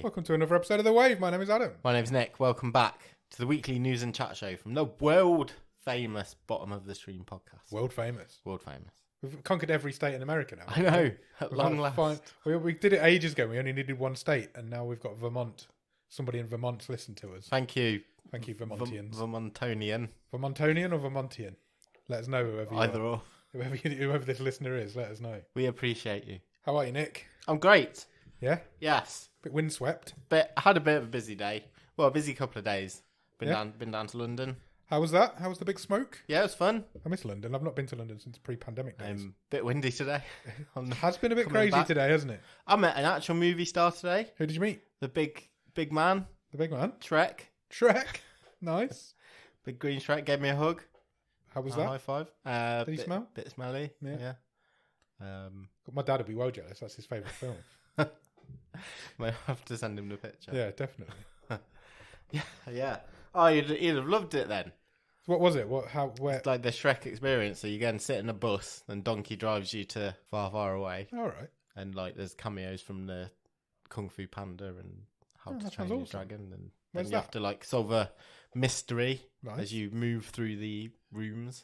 Welcome to another episode of The Wave. My name is Adam. My name's Nick. Welcome back to the weekly news and chat show from the world famous Bottom of the Stream podcast. World famous. World famous. We've conquered every state in America now. I know. At long last. We did it ages ago. We only needed one state, and now we've got Vermont. Somebody in Vermont's listened to us. Thank you. Thank you, Vermontians. Vermontonian. Vermontonian or Vermontian? Let us know whoever you Either are. or. Whoever this listener is, let us know. We appreciate you. How are you, Nick? I'm great. Yeah? Yes. Bit windswept. But I had a bit of a busy day. Well, a busy couple of days. Been Yeah. down to London. How was that? How was the big smoke? Yeah, it was fun. I miss London. I've not been to London since pre-pandemic days. Bit windy today. It has been a bit coming crazy back. today, hasn't it? I met an actual movie star today. Who did you meet? The big man, The big man? Shrek. Shrek. Nice. Big green Shrek gave me a hug. How was A that? high five. Did he smell? Bit smelly. Yeah. Yeah. My dad would be well jealous. That's his favourite film. Might have to send him the picture. Yeah, definitely. Yeah. Oh, you'd have loved it then. What was it? What? How? Where? It's like the Shrek experience. So you go and sit in a bus, and Donkey drives you to far, far away. All right. And like there's cameos from the Kung Fu Panda and How to that Train sounds Your awesome. Dragon. And then Where's you have that? to like solve a mystery Nice. as you move through the rooms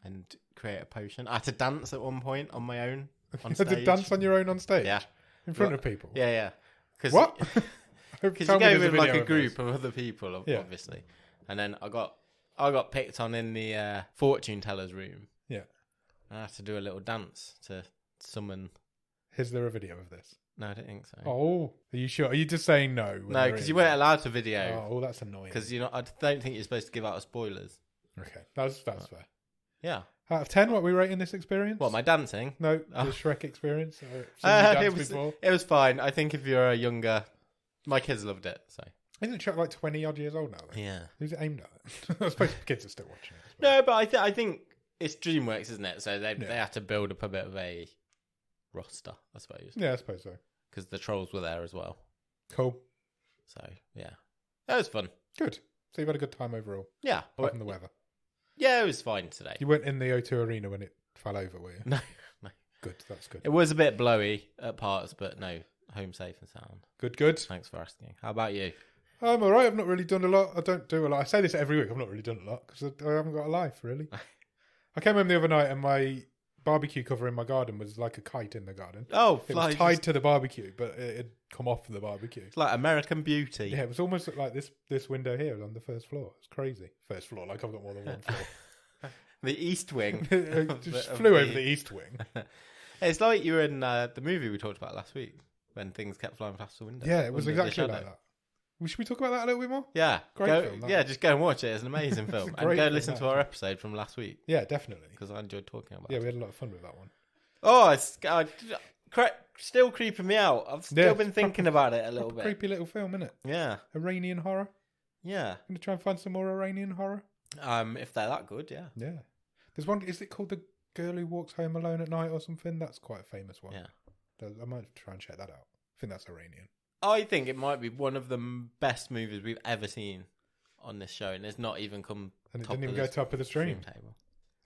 and create a potion. I had to dance at one point on my own on You had stage. to dance on your own on stage? Yeah. In front of people? Yeah. Cause What? Because Tell you me go there's with like video a of group this. of other people, Yeah. obviously, and then I got picked on in the fortune teller's room. Yeah. I had to do a little dance to summon. Is there a video of this? No, I don't think so. Oh, are you sure? Are you just saying no? when no, there because is? you weren't allowed to video. Oh, that's annoying. Because I don't think you're supposed to give out spoilers. Okay, that's fair. Yeah. Out of 10, what are we rating this experience? What, my dancing? No, Oh. the Shrek experience. Seen you dance before. It was fine. I think if you're a younger, my kids loved it. So Isn't Shrek like 20 odd years old now? Then? yeah. Who's it aimed at? I suppose kids are still watching it. No, but I think it's DreamWorks, isn't it? So they had to build up a bit of a roster, I suppose, Yeah, I suppose so. because the trolls were there as well. Cool. So yeah, that was fun. Good. So you've had a good time overall, Yeah, apart from the weather. yeah, it was fine today. You weren't in the O2 Arena when it fell over, were you? No, Good, that's good. it was a bit blowy at parts, but no, home safe and sound. Good. Thanks for asking. How about you? I'm all right. I've not really done a lot. I don't do a lot. I say this every week. I've not really done a lot because I haven't got a life, really. I came home the other night and my barbecue cover in my garden was like a kite in the garden. Oh, It was tied to the barbecue, but it had come off the barbecue. It's like American Beauty. Yeah, it was almost like this window here on the first floor. It's crazy. First floor, like I've got more than one floor. The East Wing. It just flew over the east wing. It's like you were in the movie we talked about last week when things kept flying past the window. Yeah, it was Under the exactly like shadow. that. Well, should we talk about that a little bit more? Yeah, Great film, that Yeah, was. just go and watch it. It's an amazing film. a And great go film, listen that to our episode from last week Yeah, definitely. because I enjoyed talking about Yeah, it. we had a lot of fun with that one. Oh, it's still creeping me out. I've still Yeah, been it's thinking proper- about it a little Proper bit. creepy little film, isn't it? Yeah, Iranian horror. yeah. I'm gonna try and find some more Iranian horror. If they're that good, yeah. Yeah. There's one. Is it called The Girl Who Walks Home Alone at Night or something? That's quite a famous one. Yeah. I might try and check that out. I think that's Iranian. I think it might be one of the best movies we've ever seen on this show, and it's not even come. And it top didn't even of go the top of the stream. table.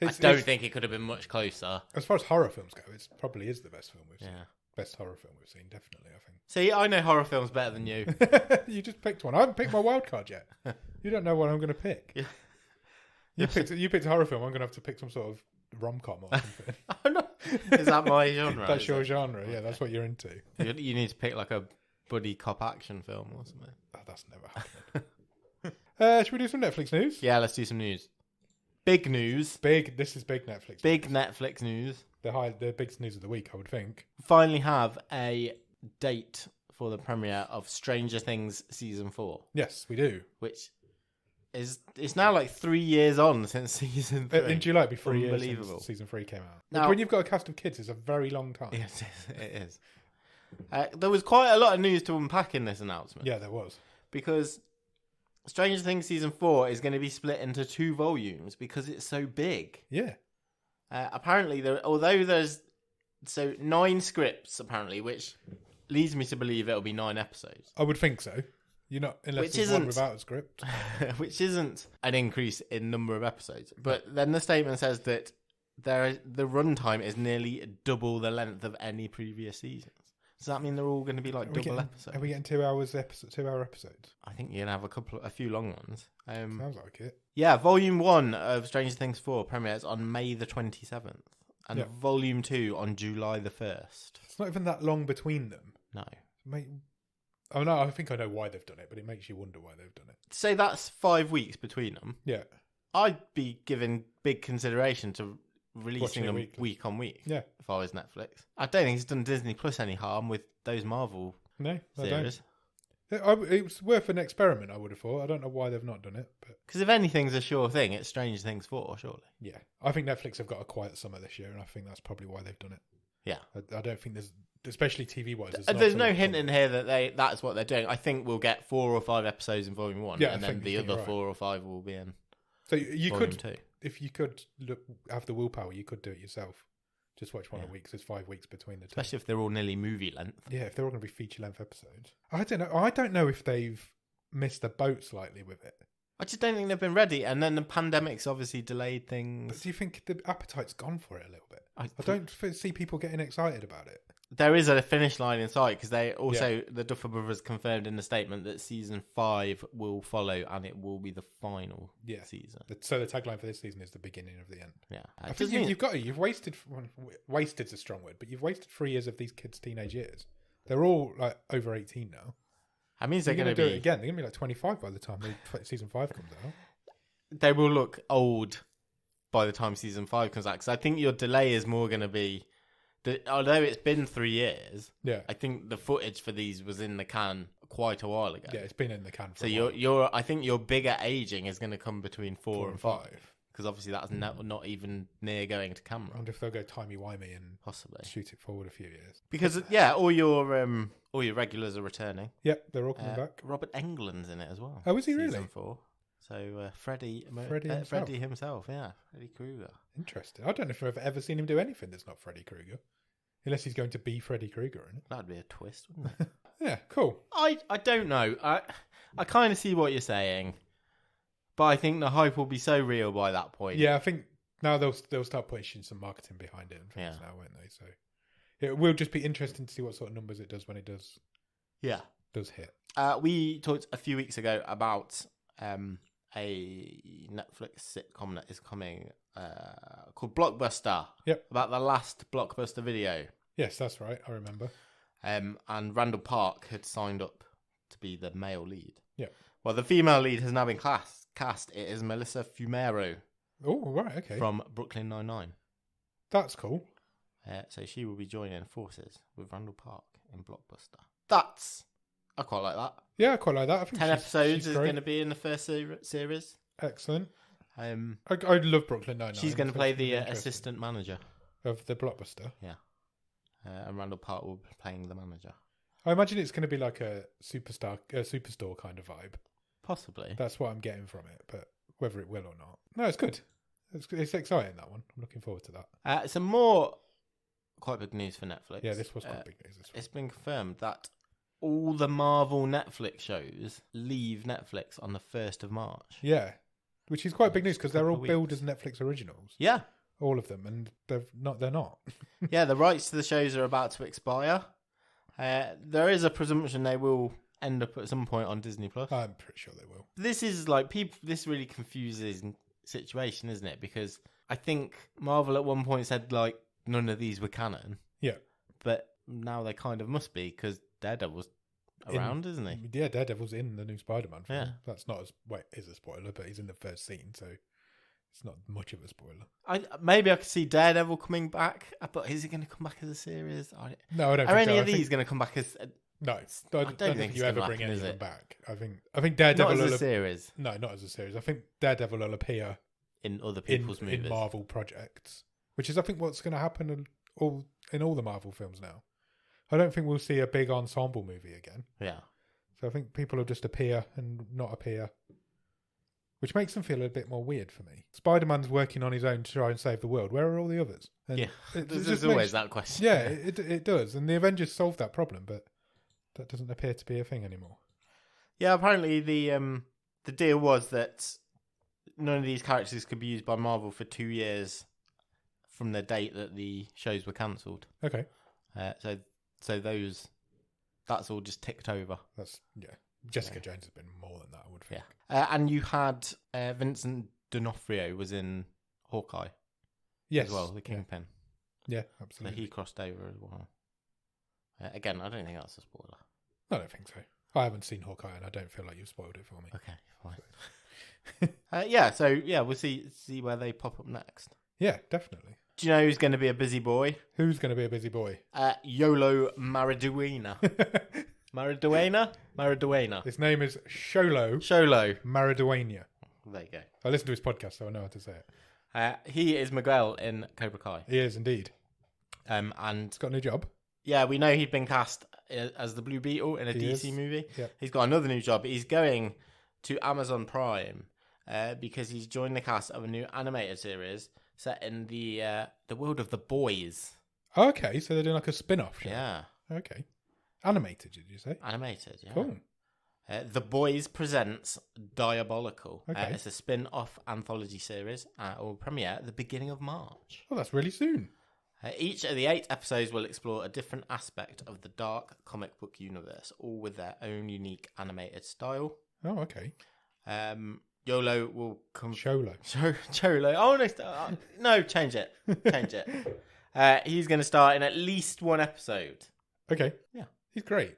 It's, I don't it's- think it could have been much closer. As far as horror films go, it probably is the best film we've seen. Yeah. Best horror film we've seen, definitely, I See, I know horror films better than you. think. You just picked one. I haven't picked my wild card yet. You don't know what I'm going to pick. Yeah. You picked a horror film. I'm going to have to pick some sort of rom-com or something. I'm not- Is that my genre? That's is your it? genre. Yeah, that's what you're into. You need to pick like a buddy cop action film or something. Oh, that's never happened. Should we do some Netflix news? Yeah, let's do some news. Big news. This is big Netflix. Big Netflix news. The big news of the week, I would think. Finally have a date for the premiere of Stranger Things Season 4, Yes, we do. which it's now like 3 years on since Season 3. In July, it'll be 3 years Unbelievable. since season 3 came out. Now- Which, when you've got a cast of kids, it's a very long time. Yes, it is. There was quite a lot of news to unpack in this announcement. Yeah, there was. Because Stranger Things Season 4 is going to be split into 2 volumes because it's so big. Yeah. Apparently, although there's 9 scripts, apparently, which leads me to believe it'll be 9 episodes. I would think so. You're not, unless Which there's one isn't- without a script. Which isn't an increase in number of episodes. But then the statement says that the runtime is nearly double the length of any previous seasons. Does that mean they're all going to be like double episodes? Are we getting 2 hours 2 hour episodes? I think you're going to have a few long ones. Sounds like it. Yeah, Volume 1 of Stranger Things 4 premieres on May the 27th. And Volume 2 on July the 1st. It's not even that long between them. No. Oh no, I think I know why they've done it, but it makes you wonder why they've done it. Say that's 5 weeks between them. Yeah. I'd be giving big consideration to releasing them weekly. week on week. Yeah. If I was Netflix. I don't think it's done Disney Plus any harm with those Marvel series. It's worth an experiment, I would have thought. I don't know why they've not done it. Because if anything's a sure thing, it's Stranger Things 4, surely. Yeah. I think Netflix have got a quiet summer this year, and I think that's probably why they've done it. Yeah. I don't think there's, especially TV-wise... There's no hint in here that that's what they're doing. I think we'll get 4 or 5 episodes in Volume 1, and then the other 4 or 5 will be in So you Volume could, 2. If you could have the willpower, you could do it yourself. Just watch one a week. There's 5 weeks between the two. Especially if they're all nearly movie length. Yeah, if they're all going to be feature-length episodes. I don't know if they've missed the boat slightly with it. I just don't think they've been ready. And then the pandemic's obviously delayed things. But do you think the appetite's gone for it a little bit? I don't see people getting excited about it. There is a finish line in sight because they also, the Duffer Brothers confirmed in the statement that season 5 will follow and it will be the final season. So the tagline for this season is the beginning of the end. Yeah. I think you've wasted, wasted's a strong word, but you've wasted 3 years of these kids' teenage years. They're all like over 18 now. That means they're going to do it again. They're going to be like 25 by the time season 5 comes out. They will look old by the time season 5 comes out because I think your delay is more going to be... although it's been 3 years, I think the footage for these was in the can quite a while ago. Yeah, it's been in the can for a while. I think your bigger aging is going to come between 4 and 5. Because obviously that's not even near going to camera. I wonder if they'll go timey-wimey and possibly shoot it forward a few years. Because all your regulars are returning. Yep, they're all coming back. Robert Englund's in it as well. Oh, is he Season really? 4. So Freddy himself, Freddy Krueger. Interesting. I don't know if I've ever seen him do anything that's not Freddy Krueger. Unless he's going to be Freddy Krueger in it. That'd be a twist, wouldn't it? Yeah, cool. I don't know. I kind of see what you're saying, but I think the hype will be so real by that point. Yeah, I think now they'll start pushing some marketing behind it and things now, won't they? So it will just be interesting to see what sort of numbers it does when it does. Yeah, does hit. We talked a few weeks ago about a Netflix sitcom that is coming called Blockbuster. Yep. About the last Blockbuster video. Yes, that's right. I remember. And Randall Park had signed up to be the male lead. Yeah. Well, the female lead has now been cast. It is Melissa Fumero. Oh, right. Okay. From Brooklyn Nine-Nine. That's cool. So she will be joining forces with Randall Park in Blockbuster. I quite like that. Yeah, I quite like that. I think 10 episodes is going to be in the first series. Excellent. I love Brooklyn Nine-Nine. She's going to play the assistant manager of the Blockbuster. Yeah. And Randall Park will be playing the manager. I imagine it's going to be like a superstore kind of vibe. Possibly. That's what I'm getting from it, but whether it will or not. No, it's good. It's exciting, that one. I'm looking forward to that. Some more quite big news for Netflix. Yeah, this was quite big news. It's been confirmed that all the Marvel Netflix shows leave Netflix on the 1st of March. Yeah, which is quite big news because they're all billed as Netflix originals. Yeah. All of them, and they're not. Yeah, the rights to the shows are about to expire. There is a presumption they will end up at some point on Disney Plus. I'm pretty sure they will. This is like this really confuses situation, isn't it? Because I think Marvel at one point said like none of these were canon. Yeah. But now they kind of must be because Daredevil's around, isn't he? Yeah, Daredevil's in the new Spider-Man film. Yeah. That's not is a spoiler, but he's in the first scene, so it's not much of a spoiler. Maybe I could see Daredevil coming back, but is he going to come back as a series? No, I don't. Are any of these going to come back as? No, I don't think you ever bring any of them back. I think not Daredevil as a series. No, not as a series. I think Daredevil will appear in other people's movies, in Marvel projects, which is I think what's going to happen in all the Marvel films now. I don't think we'll see a big ensemble movie again. Yeah. So I think people will just appear and not appear, which makes them feel a bit more weird for me. Spider-Man's working on his own to try and save the world. Where are all the others? And yeah, there's always that question. Yeah, it does. And the Avengers solved that problem, but that doesn't appear to be a thing anymore. Yeah, apparently the deal was that none of these characters could be used by Marvel for 2 years from the date that the shows were cancelled. Okay. So So that's all just ticked over. Jessica Jones has been more than that, I would think. Yeah. And you had Vincent D'Onofrio was in Hawkeye. Yes. As well, the Kingpin. Yeah, absolutely. So he crossed over as well. Again, I don't think that's a spoiler. I don't think so. I haven't seen Hawkeye, and I don't feel like you've spoiled it for me. Okay, fine. So we'll see where they pop up next. Yeah, definitely. Do you know who's going to be a busy boy? Who's going to be a busy boy? Yolo Mariduena. Mariduena. His name is Xolo Mariduena. There you go. I listened to his podcast, so I know how to say it. He is Miguel in Cobra Kai. He is indeed. And he's got a new job. Yeah, we know he'd been cast as the Blue Beetle in a DC movie. Yep. He's got another new job. He's going to Amazon Prime because he's joined the cast of a new animated series set in the world of The Boys. Okay, so they're doing like a spin-off show. Yeah. Okay. Animated, did you say? Animated, yeah. Cool. The Boys presents Diabolical. Okay. It's a spin-off anthology series. It will premiere at the beginning of March. Oh, that's really soon. Each of the 8 episodes will explore a different aspect of the dark comic book universe, all with their own unique animated style. Oh, okay. Yolo will come... Xolo. Cholo. Oh, no, change it. Change it. He's going to start in at least one episode. Okay. Yeah. He's great.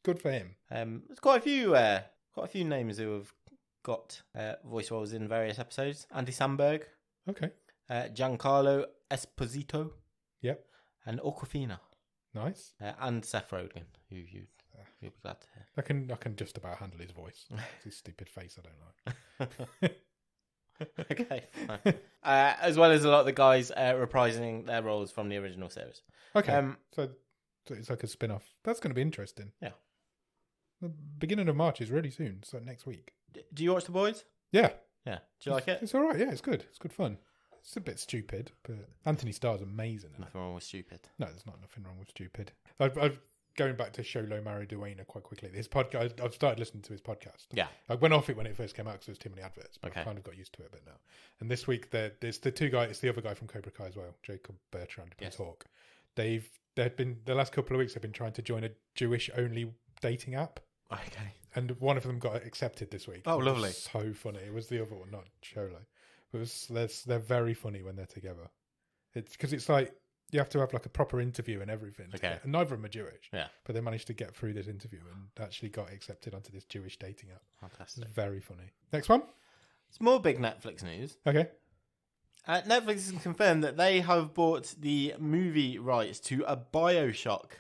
Good for him. There's quite a few names who have got voice roles in various episodes. Andy Samberg. Okay. Giancarlo Esposito. Yep. And Awkwafina. Nice. And Seth Rogen, who you'll be glad to hear. I can just about handle his voice. It's his stupid face I don't like. Okay. Fine. As well as a lot of the guys reprising their roles from the original series. Okay. So it's like a spin-off. That's going to be interesting. Yeah. The beginning of March is really soon, so next week. Do you watch The Boys? Yeah. Yeah. Do you like it? It's all right. Yeah, it's good. It's good fun. It's a bit stupid, but Anthony Starr's amazing. Nothing wrong with stupid. No, there's nothing wrong with stupid. I've going back to Xolo Mariduena quite quickly. His podcast, I've started listening to his podcast. Yeah. I went off it when it first came out because there's too many adverts, but Okay. I kind of got used to it a bit now. And this week, there's the two guys, it's the other guy from Cobra Kai as well, Jacob Bertrand from Talk. They've been, the last couple of weeks, they've been trying to join a Jewish-only dating app. Okay. And one of them got accepted this week. Oh, It was lovely. so funny. It was the other one, not Xolo. They're very funny when they're together. It's because it's like you have to have like a proper interview and everything. Okay. And neither of them are Jewish. Yeah. But they managed to get through this interview and actually got accepted onto this Jewish dating app. Fantastic. It's very funny. Next one. It's more big Netflix news. Okay. Netflix has confirmed that they have bought the movie rights to a BioShock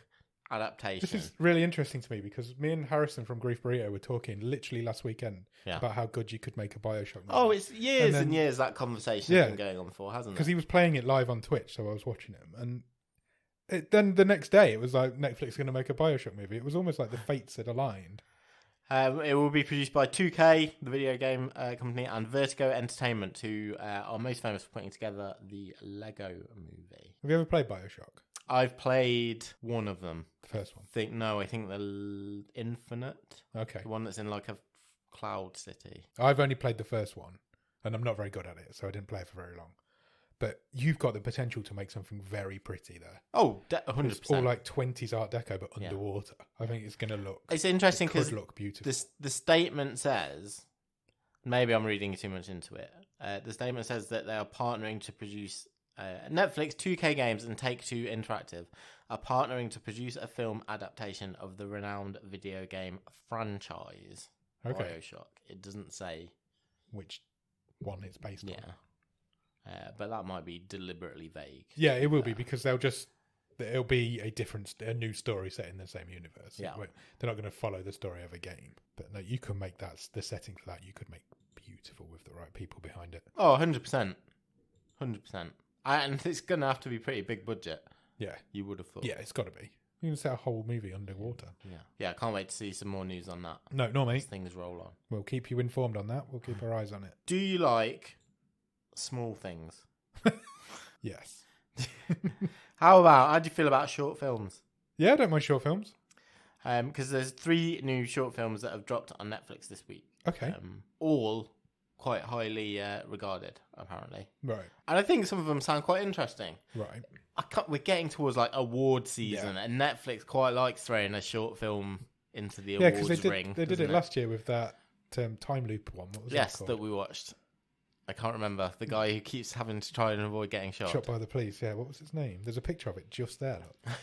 adaptation. This is really interesting to me because me and Harrison from Grief Burrito were talking literally last weekend about how good you could make a BioShock movie. Oh, it's years and years that conversation has been going on for, hasn't it? Because he was playing it live on Twitch, so I was watching him. And then the next day, it was like Netflix going to make a BioShock movie. It was almost like the fates had aligned. It will be produced by 2K, the video game company, and Vertigo Entertainment, who are most famous for putting together the Lego movie. Have you ever played BioShock? I've played one of them. The first one? I think the Infinite. Okay. The one that's in like a cloud city. I've only played the first one, and I'm not very good at it, so I didn't play it for very long. But you've got the potential to make something very pretty there. Oh, 100%. It's all like 20s Art Deco, but underwater. I think it's going to look... It's interesting because look beautiful. The statement says... Maybe I'm reading too much into it. The statement says that they are partnering to produce... Netflix, 2K Games, and Take-Two Interactive are partnering to produce a film adaptation of the renowned video game franchise, BioShock. It doesn't say... which one it's based on. But that might be deliberately vague. Yeah, it will be because it'll be a new story set in the same universe. Yeah. They're not going to follow the story of a game. But no, you can make the setting for that. You could make beautiful with the right people behind it. Oh, 100%. 100%. And it's going to have to be pretty big budget. Yeah. You would have thought. Yeah, it's got to be. You can set a whole movie underwater. Yeah, I can't wait to see some more news on that. No, not me. As things roll on. We'll keep you informed on that. We'll keep our eyes on it. Do you like small things? Yes. How do you feel about short films? Yeah, I don't mind short films. Because there's 3 new short films that have dropped on Netflix this week. Okay. All quite highly regarded, apparently. Right. And I think some of them sound quite interesting. Right. We're getting towards like award season, and Netflix quite likes throwing a short film into the Yeah, awards because ring. they did it last year with that time loop one. What was that called? That we watched. I can't remember. The guy who keeps having to try and avoid getting shot. Shot by the police, yeah. What was his name? There's a picture of it just there, look.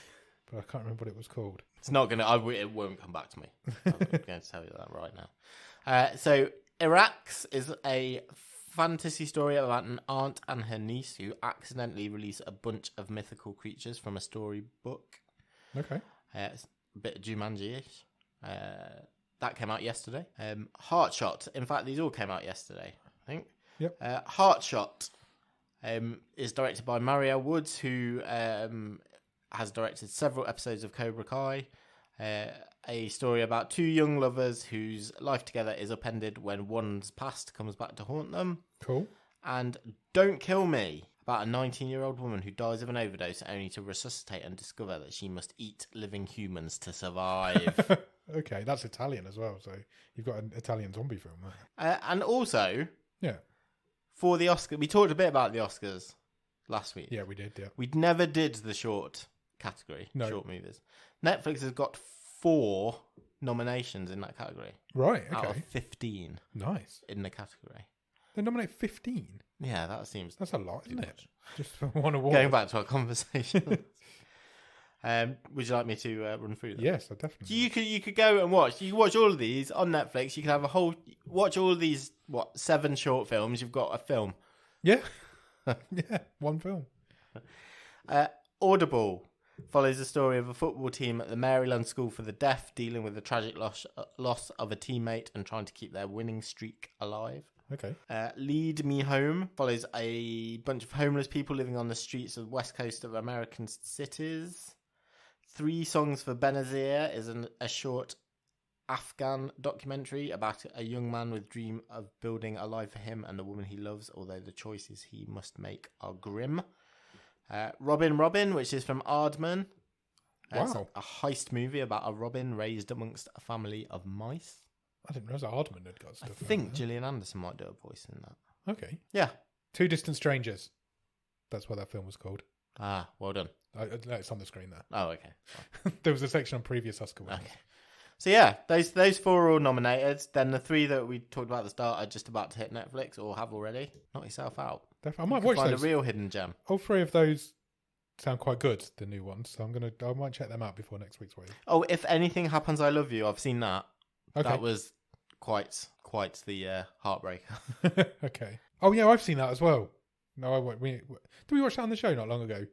But I can't remember what it was called. It's not going to... It won't come back to me. I'm going to tell you that right now. So, Irax is a fantasy story about an aunt and her niece who accidentally release a bunch of mythical creatures from a storybook. Okay. It's a bit Jumanji-ish. That came out yesterday. Heartshot. In fact, these all came out yesterday, I think. Yep. Heartshot is directed by Marielle Woods, who has directed several episodes of Cobra Kai. A story about two young lovers whose life together is upended when one's past comes back to haunt them. Cool. And Don't Kill Me, about a 19-year-old woman who dies of an overdose only to resuscitate and discover that she must eat living humans to survive. Okay, that's Italian as well, so you've got an Italian zombie film there. And also... Yeah. For the Oscar, we talked a bit about the Oscars last week. Yeah, we did, yeah. We never did the short category, short movies. Netflix has got 4 nominations in that category. Right, okay. Out of 15. Nice. In the category. They nominate 15? Yeah, that seems... That's a lot, isn't it? Just for one award. Going back to our conversation. Would you like me to run through them? Yes, I definitely. You could go and watch. You can watch all of these on Netflix. You can have a whole... Watch all of these, 7 short films. You've got a film. Yeah. Yeah, one film. Audible follows the story of a football team at the Maryland School for the Deaf dealing with the tragic loss of a teammate and trying to keep their winning streak alive. Okay. Lead Me Home follows a bunch of homeless people living on the streets of the west coast of American cities. 3 Songs for Benazir is a short Afghan documentary about a young man with dream of building a life for him and the woman he loves, although the choices he must make are grim. Robin, which is from Aardman. It's a heist movie about a robin raised amongst a family of mice. I didn't realise Aardman had got stuff. I think Gillian Anderson might do a voice in that. Okay. Yeah. 2 Distant Strangers. That's what that film was called. Ah, well done. It's on the screen there. Oh, okay. There was a section on previous Oscar winners. Okay. So yeah, those 4 are all nominated. Then the 3 that we talked about at the start are just about to hit Netflix or have already. Knock yourself out. I might watch find those. A real hidden gem. All 3 of those sound quite good, the new ones. So I might check them out before next week's wave. Oh, If Anything Happens, I Love You. I've seen that. Okay. That was quite the heartbreaker. Okay. Oh yeah, I've seen that as well. No, I won't. Did we watch that on the show not long ago?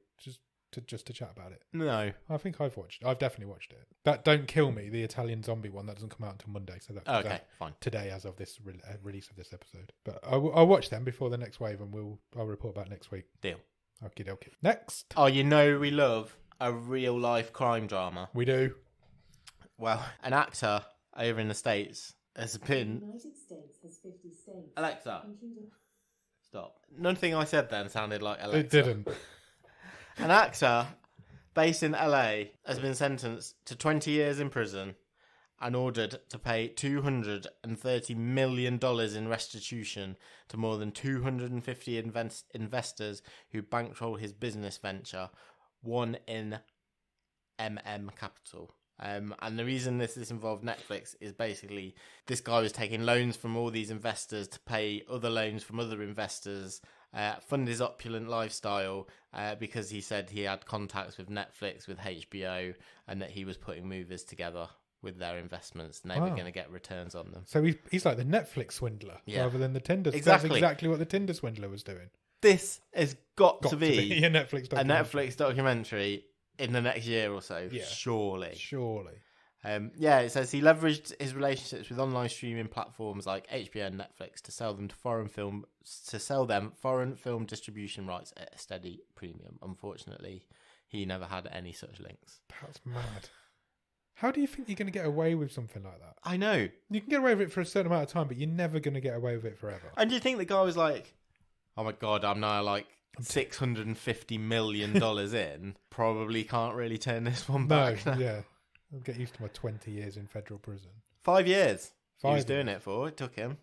Just to chat about it. No, I think I've definitely watched it. That Don't Kill Me, the Italian zombie one, that doesn't come out until Monday, so that's fine. Today as of this release of this episode. But I'll watch them before the next wave, and I'll report back next week. Deal. Okie dokie. Next. Oh, we love a real life crime drama. We do. Well, an actor over in the States has been. The United States has 50 states. Alexa, stop. Nothing I said then sounded like Alexa. It didn't. An actor based in LA has been sentenced to 20 years in prison and ordered to pay $230 million in restitution to more than 250 investors who bankroll his business venture, one in Capital. And the reason this involved Netflix is basically this guy was taking loans from all these investors to pay other loans from other investors, fund his opulent lifestyle because he said he had contacts with Netflix, with HBO, and that he was putting movies together with their investments and they were going to get returns on them. So he's like the Netflix swindler rather than the Tinder. Exactly. That's exactly what the Tinder swindler was doing. This has got to be a Netflix documentary in the next year or so, surely. It says he leveraged his relationships with online streaming platforms like HBO and Netflix to sell them foreign film distribution rights at a steady premium. Unfortunately, he never had any such links. That's mad. How do you think you're going to get away with something like that? I know. You can get away with it for a certain amount of time, but you're never going to get away with it forever. And do you think the guy was like, oh my God, I'm now like $650 million in. Probably can't really turn this one back. No, yeah. I'll get used to my 20 years in federal prison. 5 years. He was doing it for. It took him.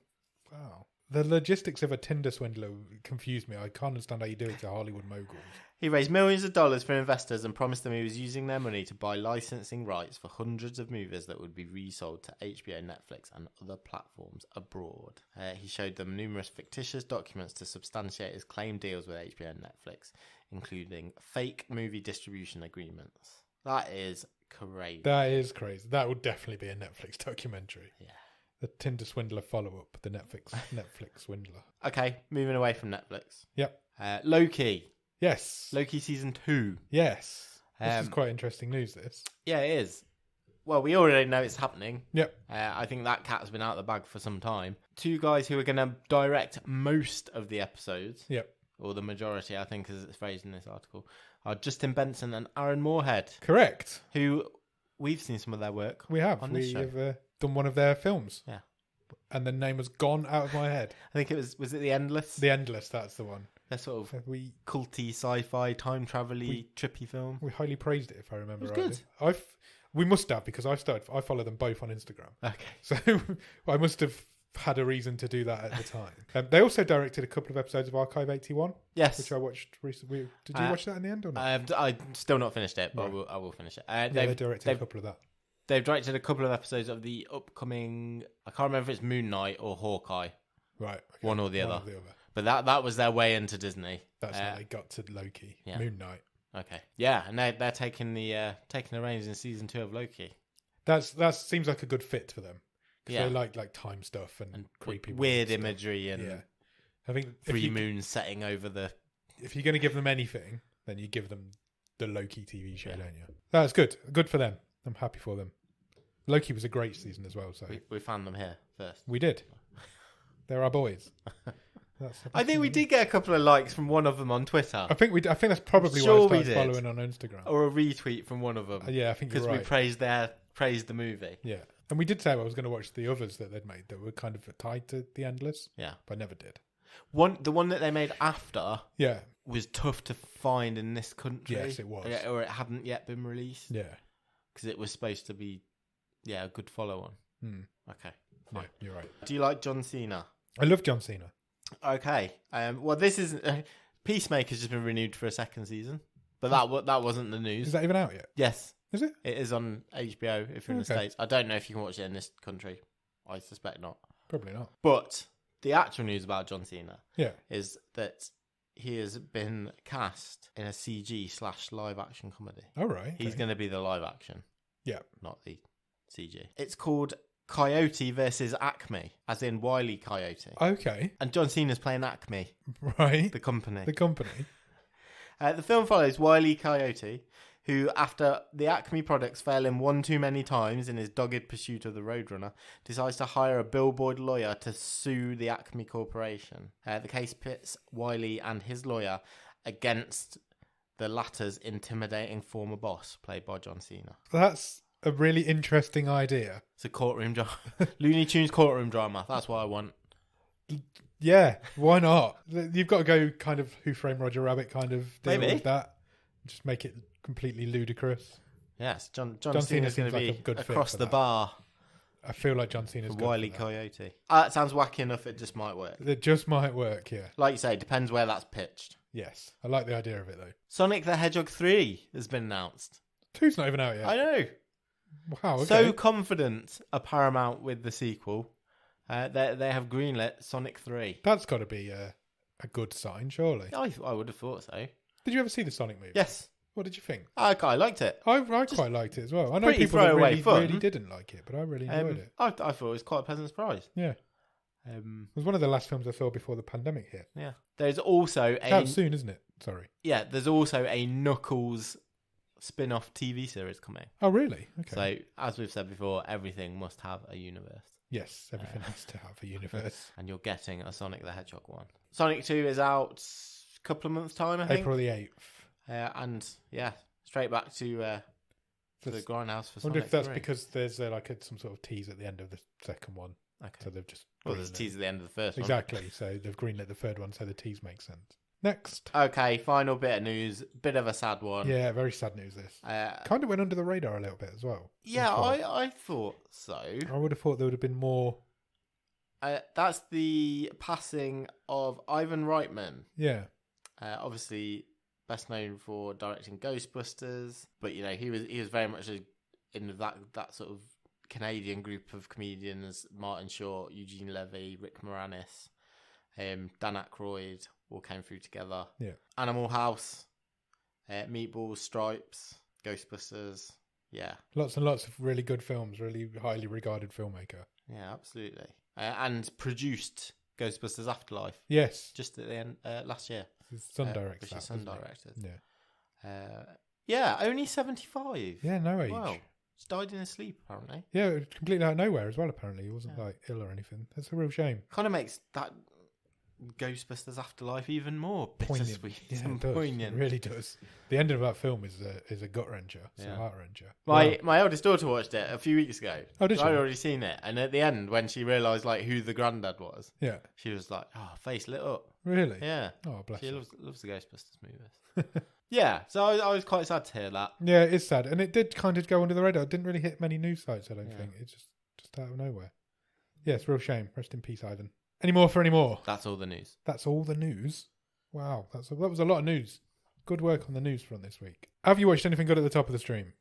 Wow. The logistics of a Tinder swindler confused me. I can't understand how you do it to Hollywood moguls. He raised millions of dollars for investors and promised them he was using their money to buy licensing rights for hundreds of movies that would be resold to HBO, Netflix, and other platforms abroad. He showed them numerous fictitious documents to substantiate his claimed deals with HBO and Netflix, including fake movie distribution agreements. That is crazy. That is crazy. That would definitely be a Netflix documentary. Yeah. The Tinder swindler follow-up, the Netflix swindler. Okay, moving away from Netflix. Yep. Loki. Yes. Loki season 2. Yes. This is quite interesting news, this. Yeah, it is. Well, we already know it's happening. Yep. I think that cat's been out of the bag for some time. 2 guys who are going to direct most of the episodes. Yep. Or the majority, I think, as it's phrased in this article, are Justin Benson and Aaron Moorhead. Correct. Who we've seen some of their work. We have. We have done one of their films. Yeah. And the name has gone out of my head. I think it was it The Endless? The Endless, that's the one. They're sort of culty, sci-fi, time travel-y, trippy film. We highly praised it, if I remember It was rightly. good. We must have, because I follow them both on Instagram. Okay. So I must have had a reason to do that at the time. They also directed a couple of episodes of Archive 81. Yes. Which I watched recently. Did you watch that in the end or not? I've still not finished it, but Right. I will finish it. They directed a couple of that. They've directed a couple of episodes of the upcoming... I can't remember if it's Moon Knight or Hawkeye. Right. Okay. One or the other. But that was their way into Disney. That's how they got to Loki. Yeah. Moon Knight. Okay. Yeah, and they're taking the reins in season 2 of Loki. That seems like a good fit for them. Yeah. They like time stuff and creepy weird stuff. imagery and yeah. I think three moons setting over the... If you're going to give them anything, then you give them the Loki TV show, don't you? That's good. Good for them. I'm happy for them. Loki was a great season as well. So we found them here first. We did. They're our boys. I think we did get a couple of likes from one of them on Twitter. I think that's probably why I started following on Instagram. Or a retweet from one of them. Yeah, I think you're right. Because we praised the movie. Yeah. And we did say I was going to watch the others that they'd made that were kind of tied to The Endless. Yeah. But I never did. The one that they made after was tough to find in this country. Yes, it was. Or it hadn't yet been released. Yeah. Because it was supposed to be, a good follow-on. Okay, fine. Yeah, you're right. Do you like John Cena? I love John Cena. Okay. Well, this is... Peacemaker's just been renewed for a second season. But that wasn't the news. Is that even out yet? Yes. Is it? It is on HBO if you're in the States. I don't know if you can watch it in this country. I suspect not. Probably not. But the actual news about John Cena is that he has been cast in a CG/live action comedy. Oh, right. Okay. He's going to be the live action. Yeah. Not the CG. It's called Coyote versus Acme, as in Wile E. Coyote. Okay. And John Cena's playing Acme. Right. The company. The film follows Wile E. Coyote, who, after the Acme products fail him one too many times in his dogged pursuit of the Roadrunner, decides to hire a billboard lawyer to sue the Acme Corporation. The case pits Wiley and his lawyer against the latter's intimidating former boss, played by John Cena. That's a really interesting idea. It's a courtroom drama. Looney Tunes courtroom drama. That's what I want. Yeah, why not? You've got to go kind of Who Framed Roger Rabbit kind of deal with that. Just make it completely ludicrous. Yes, John Cena's going to be like good across the bar. I feel like John Cena's good Wile E. Coyote. That sounds wacky enough. It just might work. It just might work, yeah. Like you say, it depends where that's pitched. Yes, I like the idea of it though. Sonic the Hedgehog 3 has been announced. 2's not even out yet. I know. Wow. Okay. So confident are Paramount with the sequel. They have greenlit Sonic 3. That's got to be a good sign, surely. I would have thought so. Did you ever see the Sonic movie? Yes. What did you think? I liked it. I quite liked it as well. I know people that really didn't like it, but I really enjoyed it. I thought it was quite a pleasant surprise. Yeah. It was one of the last films I saw before the pandemic hit. Yeah. There's also out soon, isn't it? Sorry. Yeah, there's also a Knuckles spin-off TV series coming. Oh, really? Okay. So, as we've said before, everything must have a universe. Yes, everything has to have a universe. And you're getting a Sonic the Hedgehog one. Sonic 2 is out a couple of months' time, I think. April the 8th. And, yeah, straight back to the grindhouse for Sonic 3. I wonder if that's because there's some sort of tease at the end of the second one. Okay. So they've just... Well, there's a tease at the end of the first one. Exactly. So they've greenlit the third one, so the tease makes sense. Next. Okay, final bit of news. Bit of a sad one. Yeah, very sad news, this. Kind of went under the radar a little bit as well. Yeah, I thought so. I would have thought there would have been more That's the passing of Ivan Reitman. Yeah. Obviously, best known for directing Ghostbusters, but he was very much in that sort of Canadian group of comedians: Martin Short, Eugene Levy, Rick Moranis, Dan Aykroyd, all came through together. Yeah. Animal House, Meatballs, Stripes, Ghostbusters. Yeah. Lots and lots of really good films, really highly regarded filmmaker. Yeah, absolutely. And produced Ghostbusters Afterlife. Yes. Just at the end last year. His son directs His that. son directed. Yeah. Yeah, only 75. Yeah, no age. Wow. He's died in his sleep, apparently. Yeah, completely out of nowhere as well, apparently. He wasn't ill or anything. That's a real shame. Kind of makes that Ghostbusters Afterlife even more bittersweet and it poignant. It really does. The ending of that film is a gut wrencher. It's a heart wrencher. My eldest daughter watched it a few weeks ago. Oh, did she? I'd already seen it, and at the end, when she realised who the granddad was, she was like, "Oh, face lit up." Really? Yeah. Oh, bless She her. loves the Ghostbusters movies. Yeah, so I was quite sad to hear that. Yeah, it's sad, and it did kind of go under the radar. It didn't really hit many news sites. I don't think it's just out of nowhere. Yeah, it's a real shame. Rest in peace, Ivan. Any more for any more? That's all the news. That's all the news. Wow, that was a lot of news. Good work on the news front this week. Have you watched anything good at the top of the stream?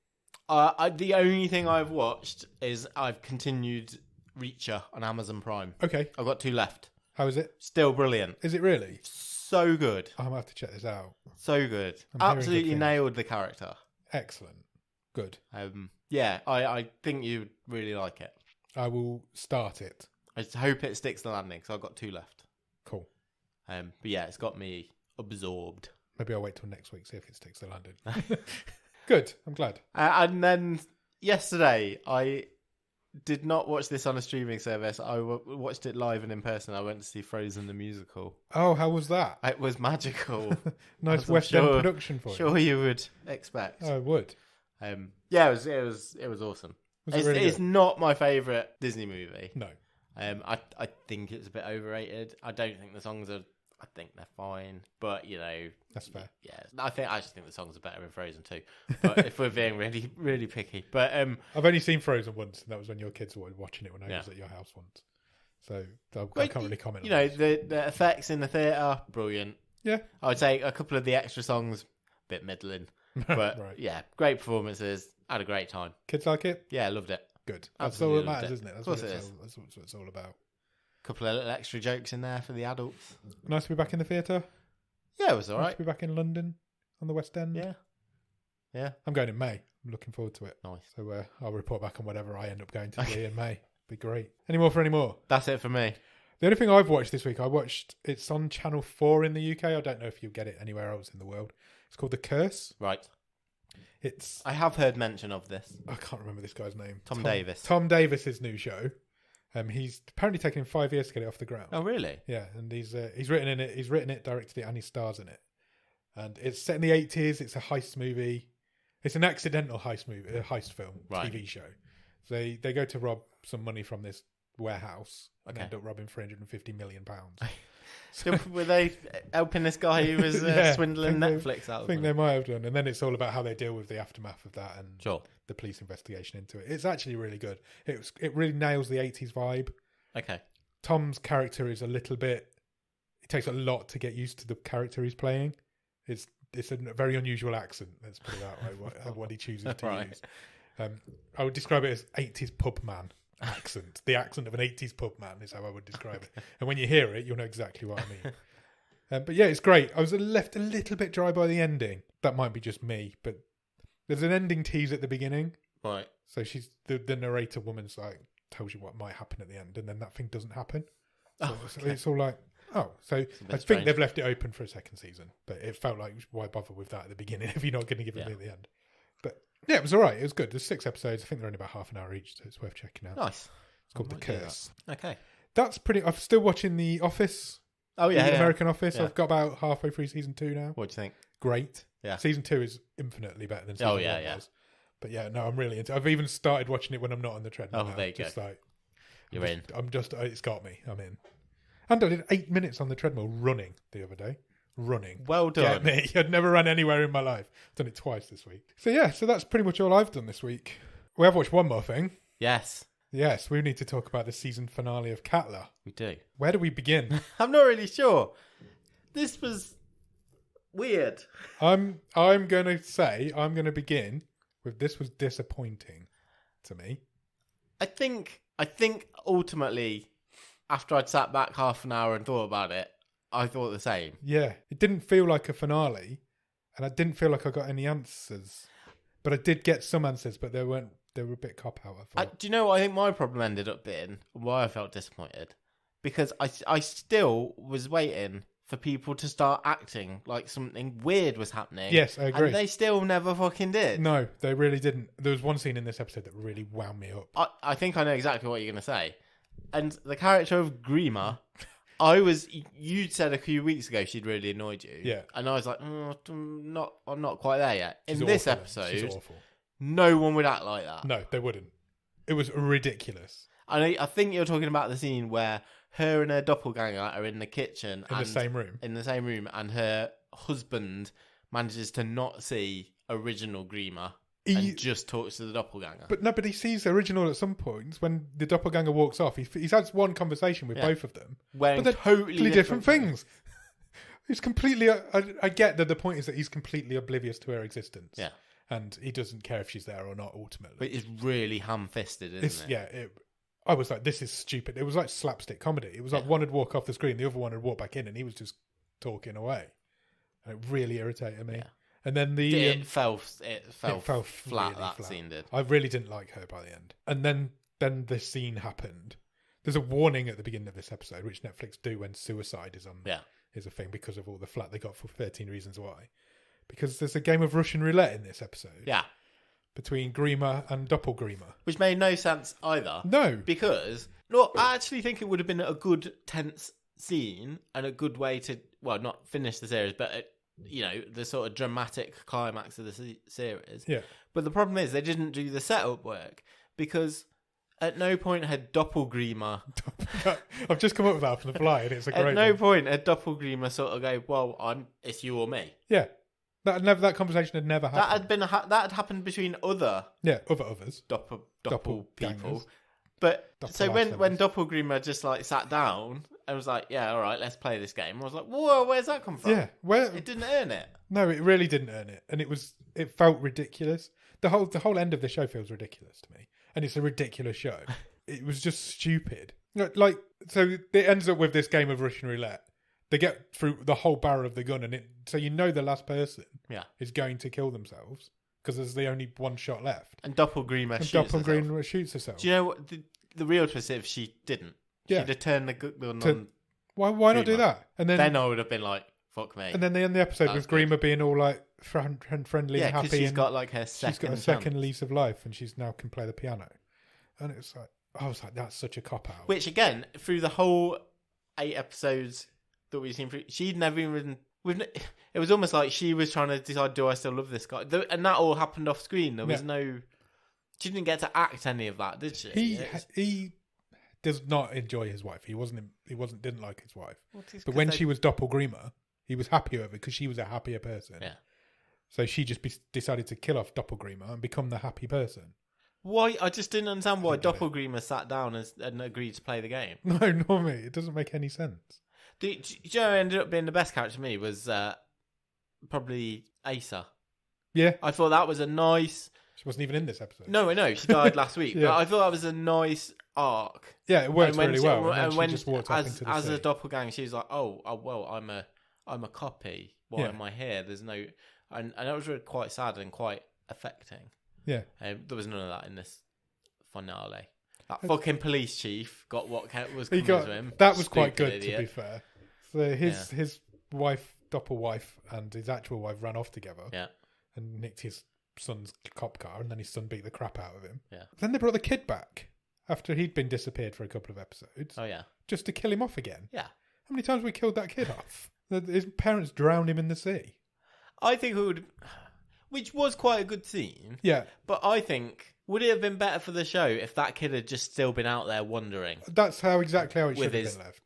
The only thing I've watched is I've continued Reacher on Amazon Prime. Okay. I've got 2 left. How is it? Still brilliant. Is it really? So good. I'm going to have to check this out. So good. I'm hearing Absolutely good things. nailed the character. Excellent. Good. Yeah, I think you'd really like it. I will start it. I just hope it sticks the landing, because I've got 2 left. Cool. But yeah, it's got me absorbed. Maybe I'll wait till next week, see if it sticks the landing. Good. I'm glad. And then yesterday, I did not watch this on a streaming service. I watched it live and in person. I went to see Frozen the musical. Oh, how was that? It was magical. Nice As I'm West End sure- production for you. Sure, you would expect. I would. Yeah, it was awesome. Was it really It's good? not my favourite Disney movie. No. I think it's a bit overrated. I don't think the songs are. I think they're fine, but That's fair. Yeah, I just think the songs are better in Frozen too. But if we're being really, really picky, but I've only seen Frozen once, and that was when your kids were watching it when I was at your house once. So I can't really comment on that. The effects in the theatre, brilliant. Yeah. I would say a couple of the extra songs, bit middling. But Right. yeah, great performances. Had a great time. Kids like it? Yeah, loved it. Good. That's Absolutely all that loved matters, it. isn't it? Of course it is. That's what it's all about. Couple of little extra jokes in there for the adults. Nice to be back in the theatre. Yeah, it was all Nice right. to be back in London on the West End. Yeah. I'm going in May. I'm looking forward to it. Nice. So I'll report back on whatever I end up going to see in May. Be great. Any more for any more? That's it for me. The only thing I've watched this week, it's on Channel 4 in the UK. I don't know if you get it anywhere else in the world. It's called The Curse. Right. It's I have heard mention of this. I can't remember this guy's name. Tom Davis. Tom Davis's new show. He's apparently taken him 5 years to get it off the ground. Oh, really? Yeah, and he's written in it. He's written it, directed it, and he stars in it. And it's set in the 80s. It's a heist movie. It's an accidental heist movie, a heist film, Right. TV show. So they go to rob some money from this warehouse and Okay. end up robbing £350 million. So were they helping this guy who was Yeah, swindling I think Netflix out I of think them? they might have done. And then it's all about how they deal with the aftermath of that and Sure. the police investigation into it. It's actually really good. It really nails the 80s vibe. Okay. Tom's character is a little bit. It takes a lot to get used to the character he's playing. It's a very unusual accent. Let's put it that way. What he chooses to Right. use. I would describe it as 80s pub man accent. The accent of an 80s pub man is how I would describe it. And when you hear it, you'll know exactly what I mean. But yeah, it's great. I was left a little bit dry by the ending. That might be just me, but there's an ending tease at the beginning. Right. So she's the narrator woman's like tells you what might happen at the end, and then that thing doesn't happen. So, so it's all like, oh, so I think strange. they've left it open for a second season, but it felt like why bother with that at the beginning if you're not going to give it me at the end. But yeah, it was all right. It was good. There's 6 episodes. I think they're only about half an hour each, so it's worth checking out. Nice. It's called I The might do Curse. Okay. That's pretty. I'm still watching The Office. Oh yeah, The yeah. American Office. Yeah. I've got about halfway through season 2 now. What do you think? Great. Yeah. Season 2 is infinitely better than season 1 was. But yeah, no, I'm really into it. I've even started watching it when I'm not on the treadmill. Oh, now. there you Just go. like, You're in. It's got me. I'm in. And I did 8 minutes on the treadmill running the other day. Running. Well Get done. me. I'd never run anywhere in my life. Done it twice this week. So yeah, so that's pretty much all I've done this week. We have watched one more thing. Yes. Yes, we need to talk about the season finale of Katla. We do. Where do we begin? I'm not really sure. This was weird. I'm going to begin with this was disappointing to me. I think ultimately, after I'd sat back half an hour and thought about it, I thought the same. Yeah, it didn't feel like a finale, and I didn't feel like I got any answers. But I did get some answers, but they were a bit cop out. I thought. Do you know what I think my problem ended up being? Why I felt disappointed? Because I still was waiting for people to start acting like something weird was happening. Yes, I agree. And they still never fucking did. No, they really didn't. There was one scene in this episode that really wound me up. I think I know exactly what you're going to say. And the character of Grima, you said a few weeks ago she'd really annoyed you. Yeah. And I was like, I'm not quite there yet. She's In this awful, episode, she's awful. No one would act like that. No, they wouldn't. It was ridiculous. I think you're talking about the scene where her and her doppelganger are in the kitchen. In the same room. In the same room, and her husband manages to not see original Grima and just talks to the doppelganger. But he sees the original at some points when the doppelganger walks off. He's had one conversation with both of them. Wearing but they're totally different things. He's completely... I get that the point is that he's completely oblivious to her existence. Yeah. And he doesn't care if she's there or not, ultimately. But it's really ham-fisted, isn't it? Yeah, I was like, this is stupid. It was like slapstick comedy. It was like one would walk off the screen, the other one would walk back in, and he was just talking away. And it really irritated me. Yeah. And then it fell flat, really that scene did. I really didn't like her by the end. And then the scene happened. There's a warning at the beginning of this episode, which Netflix do when suicide is a thing because of all the flack they got for 13 Reasons Why. Because there's a game of Russian roulette in this episode. Yeah. Between Grima and Doppelgrima. Which made no sense either. No. Because, I actually think it would have been a good tense scene and a good way to, not finish the series, but, the sort of dramatic climax of the series. Yeah. But the problem is they didn't do the setup work because at no point had Doppelgrima... I've just come up with that from the fly and it's a great At no point had Doppelgrima sort of go, it's you or me. Yeah. That conversation had never happened. That had happened between others. Doppel people. But so when Doppelgrima just like sat down and was like, yeah, all right, let's play this game. I was like, whoa, where's that come from? Yeah, it didn't earn it. No, it really didn't earn it, and it felt ridiculous. The whole end of the show feels ridiculous to me, and it's a ridiculous show. It was just stupid. So it ends up with this game of Russian roulette. They get through the whole barrel of the gun, and so the last person is going to kill themselves because there's the only one shot left. And Doppelgrima shoots herself. Do you know what the real twist is? If she didn't, she'd have turned the gun on. Why not do that? And then I would have been like, "Fuck me." And then they end the episode with Grima being all like friendly and happy. She's got like her second lease of life, and she's now can play the piano. And it's like, I was like, that's such a cop out. Which again, through the whole 8 episodes that we've seen, she'd never even. It was almost like she was trying to decide, do I still love this guy? And that all happened off screen. There was no. She didn't get to act any of that, did she? He does not enjoy his wife. He didn't like his wife. But when she was Doppelgrima, he was happy over it because she was a happier person. Yeah. So she just decided to kill off Doppelgrima and become the happy person. Why? I just didn't understand why Doppelgrima sat down and agreed to play the game. No, nor me. It doesn't make any sense. Do you know who ended up being the best character to me was probably Asa. Yeah. I thought that was a nice... She wasn't even in this episode. No, she died last week. Yeah. But I thought that was a nice arc. Yeah, it worked really well. And when she just walked off into the as sea. a doppelganger, she was like, "Oh, well, I'm a copy. Why am I here? There's no," and that was really quite sad and quite affecting. Yeah, there was none of that in this finale. That fucking police chief got what was coming to him. That was quite good, idiot. To be fair. So his wife, doppelwife, and his actual wife ran off together. Yeah, and nicked his son's cop car, and then his son beat the crap out of him. Yeah. Then they brought the kid back after he'd been disappeared for a couple of episodes. Oh yeah. Just to kill him off again. Yeah. How many times have we killed that kid off? His parents drowned him in the sea. I think it would, which was quite a good scene. Yeah. But I think, would it have been better for the show if that kid had just still been out there wandering? That's exactly how it should have been left.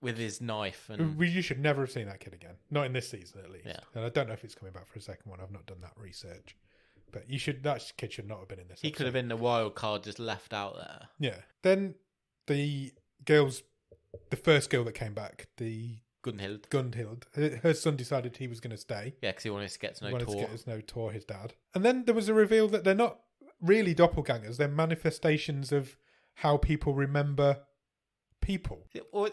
With his knife. And you should never have seen that kid again. Not in this season, at least. Yeah. And I don't know if it's coming back for a second one. I've not done that research. But that kid should not have been in this. He could have been the wild card just left out there. Yeah. Then the first girl that came back, the Gunhild, her son decided he was going to stay. Yeah, because he wanted to get to know Tor, his dad. And then there was a reveal that they're not really doppelgangers. They're manifestations of how people remember people.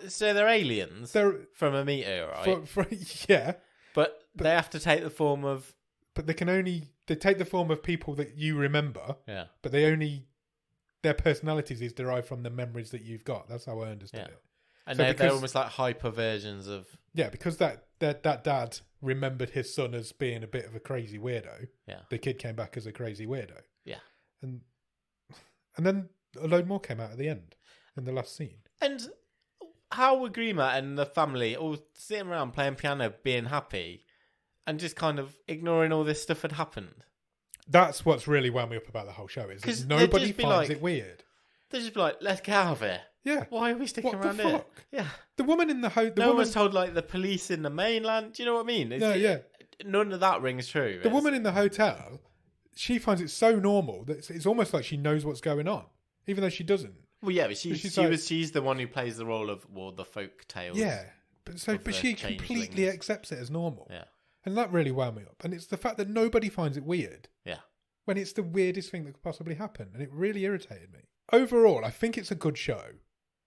So they're aliens. They're from a meteorite. Yeah. But they have to take the form of... But they take the form of people that you remember. Yeah. But their personalities is derived from the memories that you've got. That's how I understand it. And so they're almost like hyper versions of... Yeah, because that dad remembered his son as being a bit of a crazy weirdo. Yeah. The kid came back as a crazy weirdo. Yeah. And then a load more came out at the end, in the last scene. And how were Grima and the family all sitting around playing piano, being happy, and just kind of ignoring all this stuff had happened? That's what's really wound me up about the whole show, is that nobody finds it weird. They'd just be like, let's get out of here. Yeah. Why are we sticking around here? Yeah. The woman in the hotel... No one was told, like, the police in the mainland. Do you know what I mean? Yeah. None of that rings true. The woman in the hotel, she finds it so normal that it's almost like she knows what's going on, even though she doesn't. Well, yeah, but she's the one who plays the role of, the folk tales. Yeah. But she completely accepts it as normal. Yeah. And that really wound me up. And it's the fact that nobody finds it weird. Yeah. When it's the weirdest thing that could possibly happen. And it really irritated me. Overall, I think it's a good show.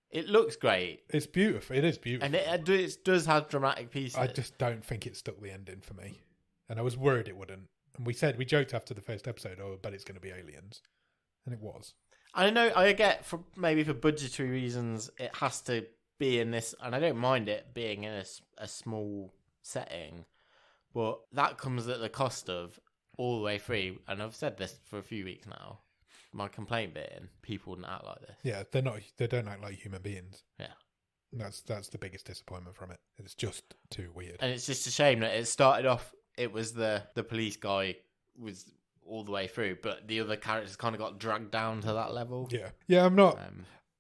It looks great. It's beautiful. It is beautiful. And it does have dramatic pieces. I just don't think it stuck the ending for me. And I was worried it wouldn't. And we joked after the first episode, I bet it's going to be aliens. And it was. I know, I get, maybe for budgetary reasons, it has to be in this, and I don't mind it being in a small setting, but that comes at the cost of all the way through, and I've said this for a few weeks now, my complaint being, people wouldn't act like this. Yeah, they don't act like human beings. Yeah. That's the biggest disappointment from it. It's just too weird. And it's just a shame that it started off, it was the police guy was all the way through, but the other characters kind of got dragged down to that level. Yeah, I'm not...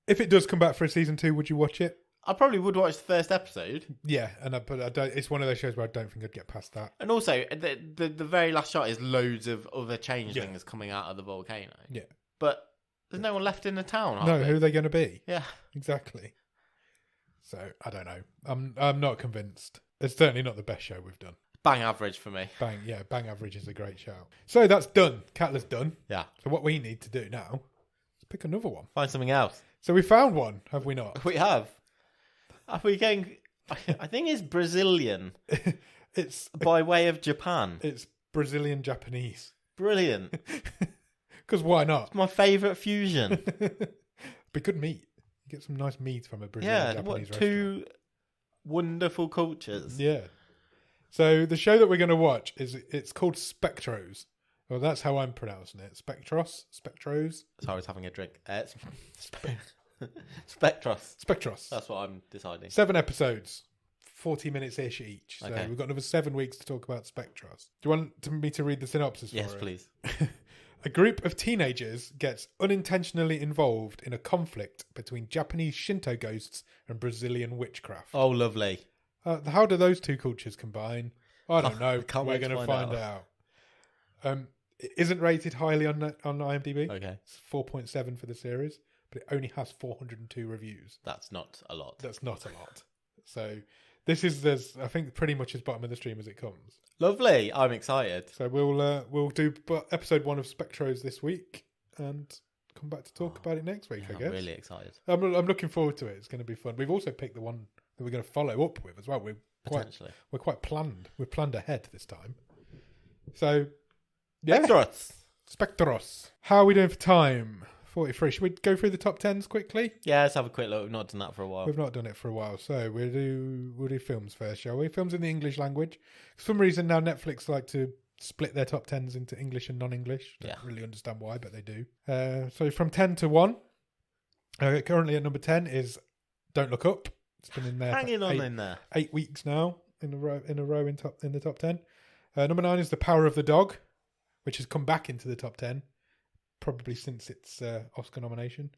if it does come back for a season 2, would you watch it? I probably would watch the first episode. Yeah, but I don't. It's one of those shows where I don't think I'd get past that. And also, the very last shot is loads of other changelings coming out of the volcano. Yeah. But there's no one left in the town, No, who are they going to be? Yeah. Exactly. So, I don't know. I'm not convinced. It's certainly not the best show we've done. Bang average for me. Bang average is a great show. So that's done. Catler's done. Yeah. So what we need to do now is pick another one. Find something else. So we found one, have we not? We have. Are we going... I think it's Brazilian. It's by way of Japan. It's Brazilian Japanese. Brilliant. Because why not? It's my favourite fusion. Be good meat. You get some nice meat from a Brazilian Japanese restaurant. Two wonderful cultures. Yeah. So the show that we're going to watch it's called Spectros. Well, that's how I'm pronouncing it. Spectros? Spectros? Sorry, I was having a drink. Spectros. That's what I'm deciding. 7 episodes. 40 minutes-ish each. So okay. We've got another 7 weeks to talk about Spectros. Do you want me to read the synopsis for it? Yes, please. A group of teenagers gets unintentionally involved in a conflict between Japanese Shinto ghosts and Brazilian witchcraft. Oh, lovely. How do those two cultures combine? I don't know. We're going to find out. It isn't rated highly on IMDb. Okay. It's 4.7 for the series, but it only has 402 reviews. That's not a lot. So this is, I think, pretty much as bottom of the stream as it comes. Lovely. I'm excited. So we'll do episode 1 of Spectros this week and come back to talk about it next week, I guess. I'm really excited. I'm looking forward to it. It's going to be fun. We've also picked the one that we're going to follow up with as well. Potentially. We're quite planned. We're planned ahead this time. So, yeah. Spectros. How are we doing for time? 43. Should we go through the top 10s quickly? Yeah, let's have a quick look. We've not done that for a while. We've not done it for a while. So we'll do films first, shall we? Films in the English language. For some reason now Netflix like to split their top 10s into English and non-English. Yeah. Don't really understand why, but they do. So from 10 to 1. Currently at number 10 is Don't Look Up. It's been in there. Hanging on in there. 8 weeks now in a row in the top 10. Number 9 is The Power of the Dog, which has come back into the top 10, probably since its Oscar nomination.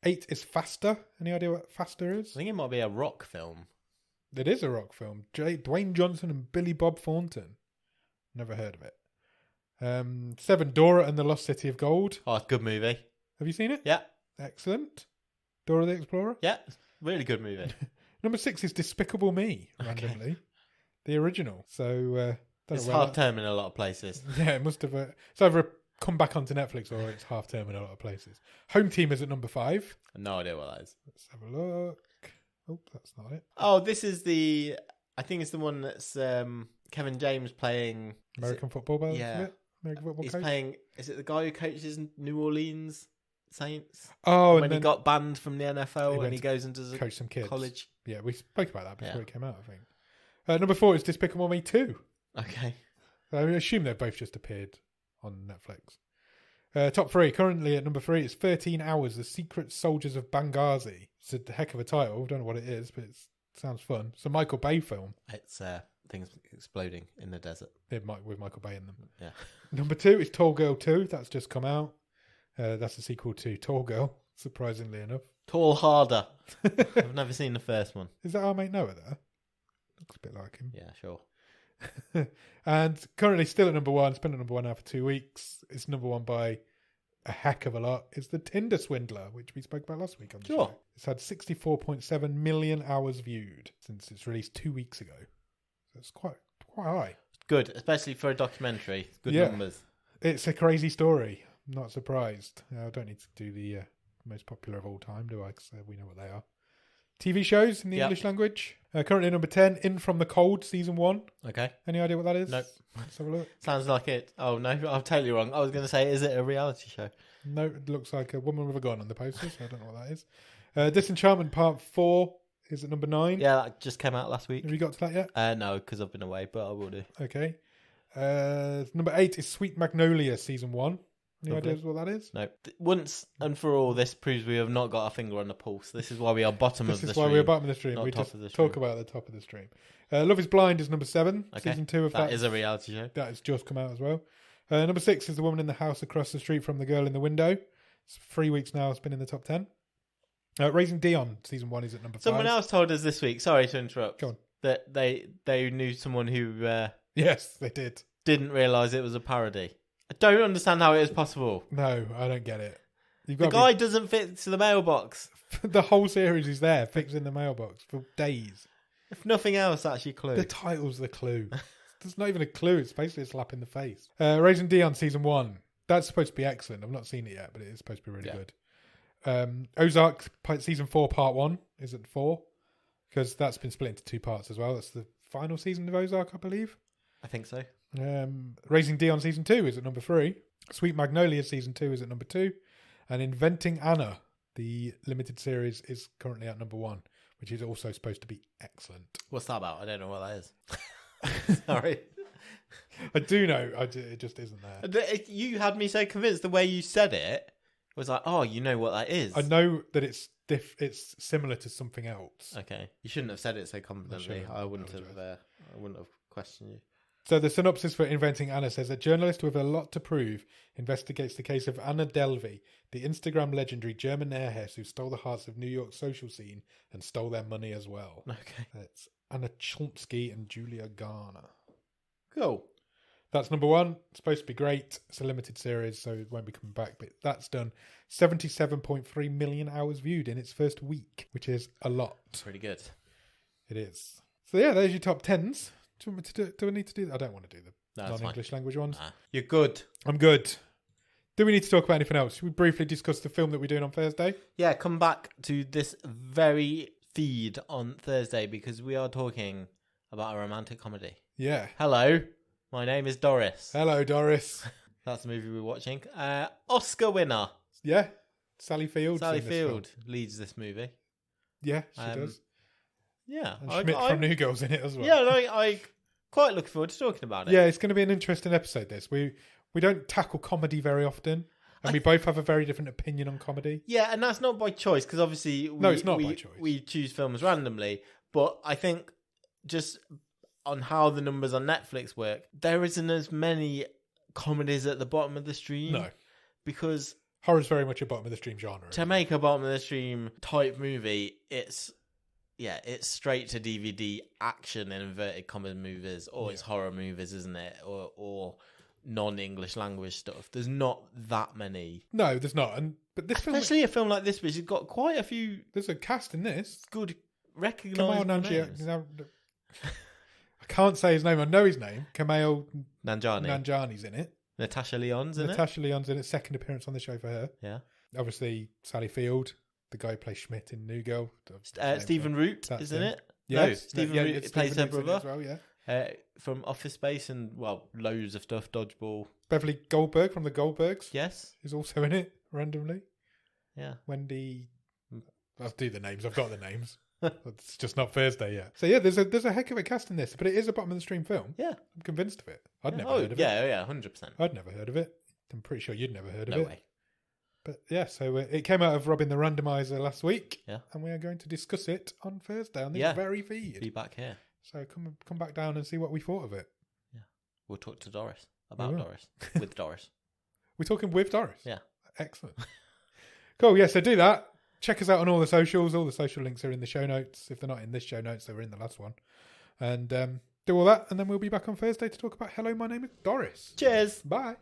8 is Faster. Any idea what Faster is? I think it might be a rock film. It is a rock film. Dwayne Johnson and Billy Bob Thornton. Never heard of it. 7, Dora and the Lost City of Gold. Oh, it's a good movie. Have you seen it? Yeah. Excellent. Dora the Explorer. Yeah, really good movie. Number 6 is Despicable Me, randomly. The original. So, it's half-term in a lot of places. Yeah, it must have. It's either come back onto Netflix or it's half-term in a lot of places. Home Team is at number 5. No idea what that is. Let's have a look. Oh, that's not it. Oh, this is the... I think it's the one that's Kevin James playing... American football player, Yeah. isn't it? American football He's coach. playing... Is it the guy who coaches New Orleans Saints? Oh, when and he then got banned from the NFL went and he to goes into coach some kids. college. Yeah, we spoke about that before Yeah. it came out, I think. Number 4 is Despicable Me 2. Okay. I assume they've both just appeared on Netflix. Top 3. Currently at number 3 is 13 Hours, The Secret Soldiers of Benghazi. It's a heck of a title. Don't know what it is, but it sounds fun. It's a Michael Bay film. It's things exploding in the desert. With Michael Bay in them. Yeah. Number 2 is Tall Girl 2. That's just come out. That's a sequel to Tall Girl, surprisingly enough. Tall Harder. I've never seen the first one. Is that our mate Noah there? Looks a bit like him. Yeah, sure. And currently still at number 1. It's been at number 1 now for 2 weeks. It's number 1 by a heck of a lot. It's The Tinder Swindler, which we spoke about last week on the Sure. show. It's had 64.7 million hours viewed since its release 2 weeks ago. So it's quite high. Good, especially for a documentary. Good Yeah. numbers. It's a crazy story. I'm not surprised. I don't need to do the most popular of all time, do I? Because we know what they are. TV shows in the Yep. English language. Currently number 10, In From the Cold, Season 1. Okay. Any idea what that is? Nope. Let's have a look. Sounds like it. Oh, no, I'm totally wrong. I was going to say, is it a reality show? No, it looks like a woman with a gun on the poster, so I don't know what that is. Disenchantment Part 4 is at number 9. Yeah, that just came out last week. Have you got to that yet? No, because I've been away, but I will do. Okay. Number 8 is Sweet Magnolia, Season 1. Any Lovely. ideas what that is? No. Once and for all, this proves we have not got our finger on the pulse. This is why we are bottom of This the is stream. why we're bottom of the stream. not We top just of the talk stream. about the top of the stream. Love is Blind is number 7. Okay. Season 2 of That is a reality show. That has just come out as well. Number 6 is The Woman in the House Across the Street from the Girl in the Window. It's 3 weeks now. It's been in the top 10. Raising Dion, Season 1 is at number 5. Someone else told us this week, sorry to interrupt, Go on. that they knew someone who Yes, they did. didn't realise it was a parody. I don't understand how it is possible. No, I don't get it. You've The got guy doesn't fit to the mailbox. the whole series is there, fixed in the mailbox for days. If nothing else, that's your clue. The title's the clue. There's not even a clue. It's basically a slap in the face. Raising Dion Season 1. That's supposed to be excellent. I've not seen it yet, but it is supposed to be really good. Ozark Season 4 Part 1 is at 4. Because that's been split into 2 parts as well. That's the final season of Ozark, I believe. I think so. Raising Dion Season 2 is at number 3. Sweet Magnolia Season 2 is at number 2. And Inventing Anna, the limited series, is currently at number 1, which is also supposed to be excellent. What's that about? I don't know what that is. Sorry. I do know. It just isn't there. You had me so convinced the way you said it was like, oh, you know what that is. I know that it's similar to something else. Okay. You shouldn't have said it so confidently. shouldn't. I wouldn't Apologise. have I wouldn't have questioned you. So the synopsis for Inventing Anna says a journalist with a lot to prove investigates the case of Anna Delvey, the Instagram legendary German airhostess who stole the hearts of New York's social scene and stole their money as well. Okay. It's Anna Chlumsky and Julia Garner. Cool. That's number 1. It's supposed to be great. It's a limited series, so it won't be coming back. But that's done 77.3 million hours viewed in its first week, which is a lot. Pretty good. It is. So yeah, there's your top 10s. Do you want me to do? Do I need to do that? I don't want to do the No, that's non-English language ones. Nah. You're good. I'm good. Do we need to talk about anything else? Should we briefly discuss the film that we're doing on Thursday? Yeah, come back to this very feed on Thursday because we are talking about a romantic comedy. Yeah. Hello, my name is Doris. Hello, Doris. That's the movie we're watching. Oscar winner. Yeah. Sally Field. Sally Field leads this movie. Yeah, she does. Yeah. And Schmidt from New Girl's in it as well. Yeah, I quite looking forward to talking about it. Yeah, it's going to be an interesting episode, this. We don't tackle comedy very often. And we both have a very different opinion on comedy. Yeah, and that's not by choice because obviously it's not by choice. We choose films randomly, but I think just on how the numbers on Netflix work, there isn't as many comedies at the bottom of the stream. No. Because horror's very much a bottom of the stream genre. To make a bottom of the stream type movie, it's straight to DVD action in inverted commas movies, or it's horror movies, isn't it? Or non-English language stuff. There's not that many. No, there's not. But this film, especially a film like this, which has got quite a few there's a cast in this. good Kamal recognisable names. I can't say his name. I know his name. Kamal Nanjiani. Nanjiani's in it. Natasha Lyonne's in it. Natasha Lyonne's in it. Second appearance on the show for her. Yeah. Obviously, Sally Field, the guy who plays Schmidt in New Girl. Stephen Root is in it. Yeah, no, Stephen Root plays her brother. As well, yeah. From Office Space and, well, loads of stuff. Dodgeball. Beverly Goldberg from the Goldbergs. Yes. Is also in it, randomly. Yeah. Wendy... I'll do the names. I've got the names. It's just not Thursday yet. So yeah, there's a heck of a cast in this, but it is a bottom of the stream film. Yeah. I'm convinced of it. I'd never Oh, heard of it. yeah, 100%. I'd never heard of it. I'm pretty sure you'd never heard of No it. way. But yeah, so it came out of Robin the Randomizer last week. Yeah. And we are going to discuss it on Thursday on this Yeah. very feed. Be back here. So come back down and see what we thought of it. Yeah. We'll talk to Doris about will. Doris. With Doris. We're talking with Doris. Yeah. Excellent. Cool. Yeah, so do that. Check us out on all the socials. All the social links are in the show notes. If they're not in this show notes, they were in the last one. And do all that, and then we'll be back on Thursday to talk about Hello, My Name is Doris. Cheers. Bye.